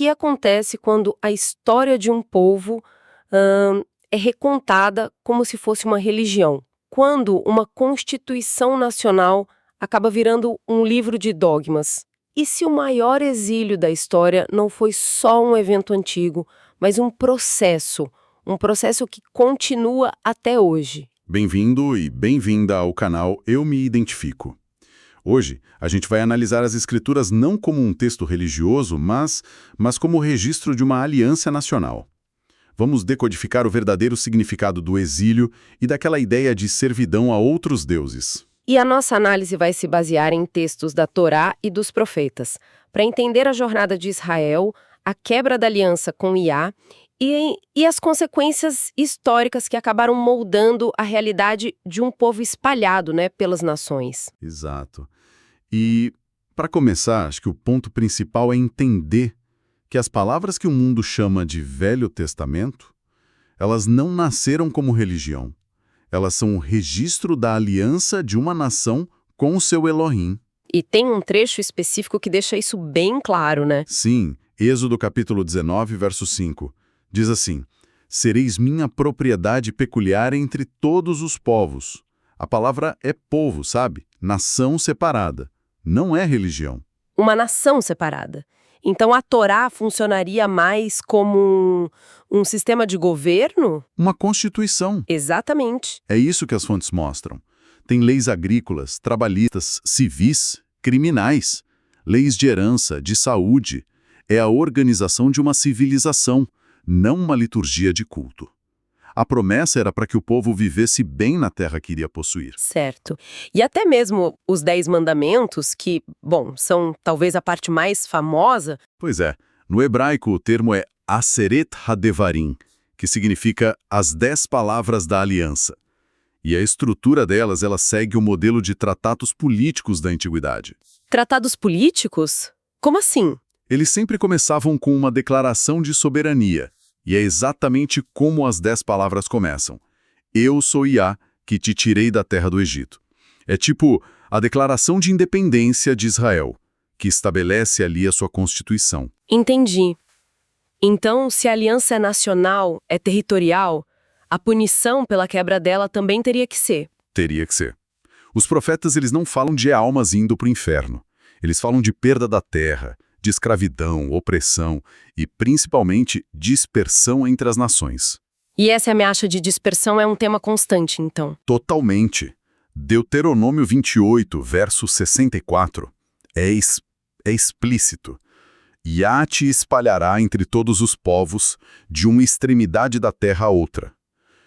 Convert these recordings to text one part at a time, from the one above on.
que acontece quando a história de um povo é recontada como se fosse uma religião. Quando uma constituição nacional acaba virando um livro de dogmas. E se o maior exílio da história não foi só um evento antigo, mas um processo que continua até hoje? Bem-vindo e bem-vinda ao canal Eu Me Identifico. Hoje, a gente vai analisar as escrituras não como um texto religioso, mas como o registro de uma aliança nacional. Vamos decodificar o verdadeiro significado do exílio e daquela ideia de servidão a outros deuses. E a nossa análise vai se basear em textos da Torá e dos profetas, para entender a jornada de Israel, a quebra da aliança com Iá e as consequências históricas que acabaram moldando a realidade de um povo espalhado, pelas nações. Exato. E, para começar, acho que o ponto principal é entender que as palavras que o mundo chama de Velho Testamento, elas não nasceram como religião. Elas são um registro da aliança de uma nação com o seu Elohim. E tem um trecho específico que deixa isso bem claro, né? Sim, Êxodo capítulo 19, verso 5. Diz assim: "Sereis minha propriedade peculiar entre todos os povos." A palavra é povo, sabe? Nação separada. Não é religião. Uma nação separada. Então a Torá funcionaria mais como um sistema de governo? Uma constituição. Exatamente. É isso que as fontes mostram. Tem leis agrícolas, trabalhistas, civis, criminais, leis de herança, de saúde. É a organização de uma civilização, não uma liturgia de culto. A promessa era para que o povo vivesse bem na terra que iria possuir. Certo. E até mesmo os 10 mandamentos, que, são talvez a parte mais famosa. Pois é, no hebraico o termo é Aseret HaDevarim, que significa as 10 palavras da aliança. E a estrutura delas, ela segue o modelo de tratados políticos da antiguidade. Tratados políticos? Como assim? Eles sempre começavam com uma declaração de soberania. E é exatamente como as 10 palavras começam. Eu sou Iá, que te tirei da terra do Egito. É tipo a declaração de independência de Israel, que estabelece ali a sua constituição. Entendi. Então, se a aliança é nacional, é territorial, a punição pela quebra dela também teria que ser. Teria que ser. Os profetas, eles não falam de almas indo para o inferno. Eles falam de perda da terra, de escravidão, opressão e, principalmente, dispersão entre as nações. E essa ameaça de dispersão é um tema constante, então? Totalmente. Deuteronômio 28, verso 64, é explícito. Iá te espalhará entre todos os povos, de uma extremidade da terra a outra.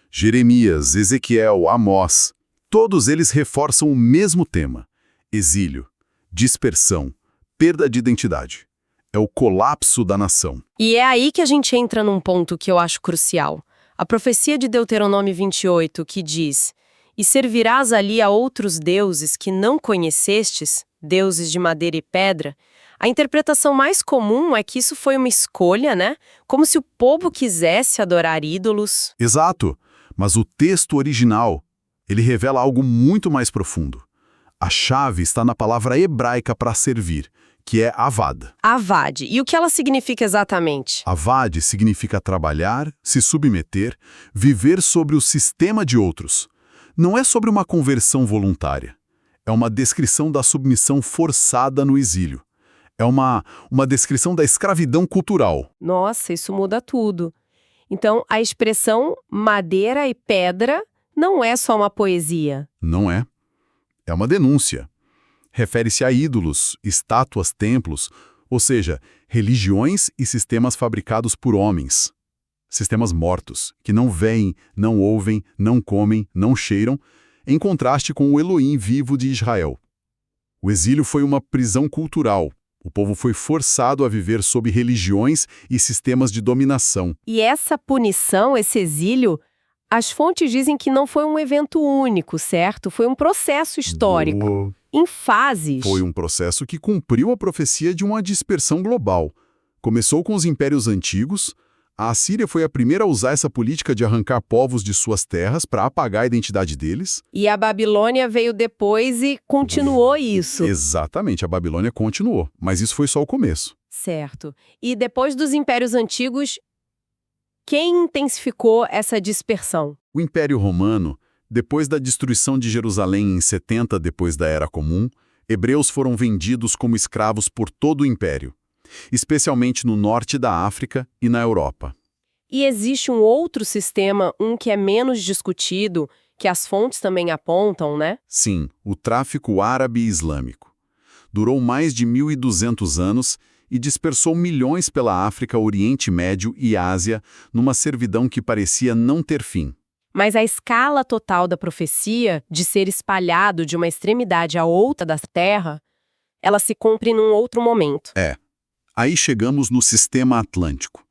Jeremias, Ezequiel, Amós, todos eles reforçam o mesmo tema: exílio, dispersão, perda de identidade. É o colapso da nação. E é aí que a gente entra num ponto que eu acho crucial. A profecia de Deuteronômio 28, que diz: "E servirás ali a outros deuses que não conhecestes, deuses de madeira e pedra." A interpretação mais comum é que isso foi uma escolha, Como se o povo quisesse adorar ídolos. Exato. Mas o texto original, ele revela algo muito mais profundo. A chave está na palavra hebraica para servir, que é avad. Avad. E o que ela significa exatamente? Avad significa trabalhar, se submeter, viver sobre o sistema de outros. Não é sobre uma conversão voluntária. É uma descrição da submissão forçada no exílio. É uma descrição da escravidão cultural. Nossa, isso muda tudo. Então, a expressão madeira e pedra não é só uma poesia. Não é. É uma denúncia. Refere-se a ídolos, estátuas, templos, ou seja, religiões e sistemas fabricados por homens. Sistemas mortos, que não veem, não ouvem, não comem, não cheiram, em contraste com o Elohim vivo de Israel. O exílio foi uma prisão cultural. O povo foi forçado a viver sob religiões e sistemas de dominação. E essa punição, esse exílio, as fontes dizem que não foi um evento único, certo? Foi um processo histórico, em fases. Foi um processo que cumpriu a profecia de uma dispersão global. Começou com os impérios antigos, A Assíria foi a primeira a usar essa política de arrancar povos de suas terras para apagar a identidade deles. E a Babilônia veio depois e continuou isso. Exatamente, a Babilônia continuou, mas isso foi só o começo. Certo. E depois dos impérios antigos, quem intensificou essa dispersão? O Império Romano, depois da destruição de Jerusalém em 70 depois da Era Comum, hebreus foram vendidos como escravos por todo o Império, especialmente no norte da África e na Europa. E existe um outro sistema, um que é menos discutido, que as fontes também apontam, né? Sim, o tráfico árabe islâmico. Durou mais de 1.200 anos e dispersou milhões pela África, Oriente Médio e Ásia numa servidão que parecia não ter fim. Mas a escala total da profecia, de ser espalhado de uma extremidade à outra da terra, ela se cumpre num outro momento. Aí chegamos no sistema atlântico.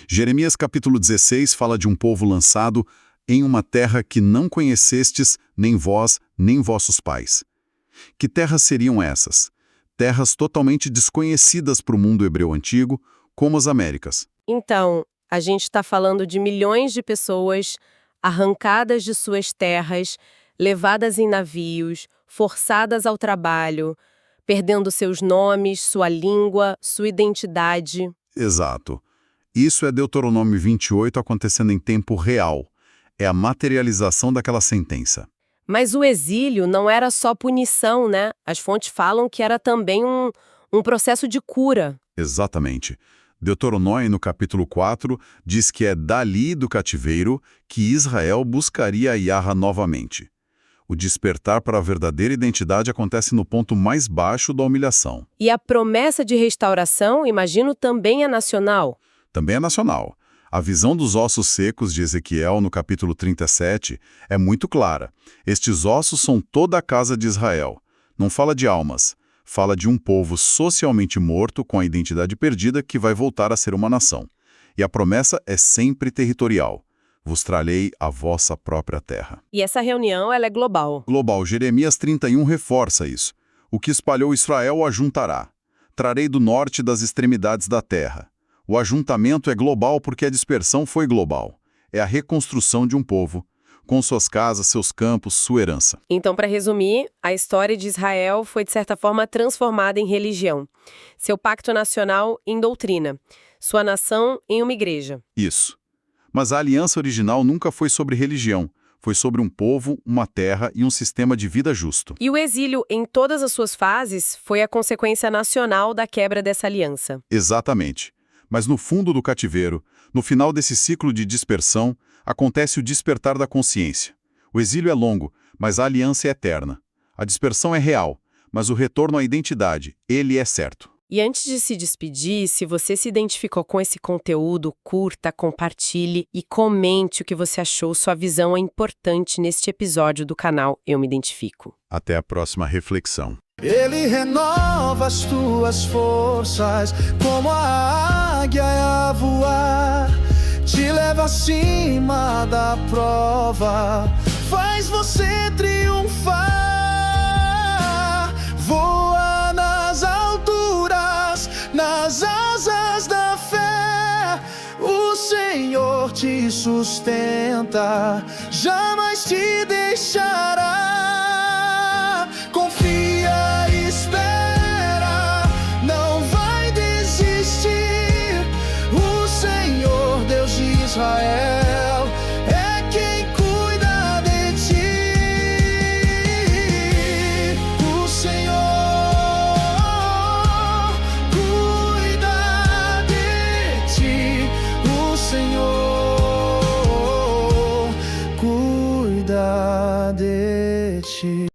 Jeremias capítulo 16 fala de um povo lançado em uma terra que não conhecestes, nem vós, nem vossos pais. Que terras seriam essas? Terras totalmente desconhecidas para o mundo hebreu antigo, como as Américas. Então, a gente está falando de milhões de pessoas arrancadas de suas terras, levadas em navios, forçadas ao trabalho, perdendo seus nomes, sua língua, sua identidade. Exato. Isso é Deuteronômio 28 acontecendo em tempo real. É a materialização daquela sentença. Mas o exílio não era só punição, né? As fontes falam que era também um processo de cura. Exatamente. Deuteronômio, no capítulo 4, diz que é dali do cativeiro que Israel buscaria Yahá novamente. O despertar para a verdadeira identidade acontece no ponto mais baixo da humilhação. E a promessa de restauração, imagino, também é nacional. Também é nacional. A visão dos ossos secos de Ezequiel, no capítulo 37, é muito clara. Estes ossos são toda a casa de Israel. Não fala de almas. Fala de um povo socialmente morto com a identidade perdida que vai voltar a ser uma nação. E a promessa é sempre territorial. Vos trarei a vossa própria terra. E essa reunião, ela é global. Global, Jeremias 31 reforça isso. O que espalhou Israel o ajuntará. Trarei do norte das extremidades da terra. O ajuntamento é global porque a dispersão foi global. É a reconstrução de um povo, com suas casas, seus campos, sua herança. Então, para resumir, a história de Israel foi, de certa forma, transformada em religião. Seu pacto nacional em doutrina. Sua nação em uma igreja. Isso. Mas a aliança original nunca foi sobre religião. Foi sobre um povo, uma terra e um sistema de vida justo. E o exílio, em todas as suas fases, foi a consequência nacional da quebra dessa aliança. Exatamente. Mas no fundo do cativeiro, no final desse ciclo de dispersão, acontece o despertar da consciência. O exílio é longo, mas a aliança é eterna. A dispersão é real, mas o retorno à identidade, ele é certo. E antes de se despedir, se você se identificou com esse conteúdo, curta, compartilhe e comente o que você achou. Sua visão é importante neste episódio do canal Eu Me Identifico. Até a próxima reflexão. Ele renova as tuas forças, como a águia a voar. Te leva acima da prova, faz você triunfar. Voa nas alturas, nas asas da fé. O Senhor te sustenta, jamais te deixará. Confia e espera, não vai desistir. O Senhor, Deus de Israel, é quem cuida de ti. O Senhor cuida de ti. O Senhor cuida de ti.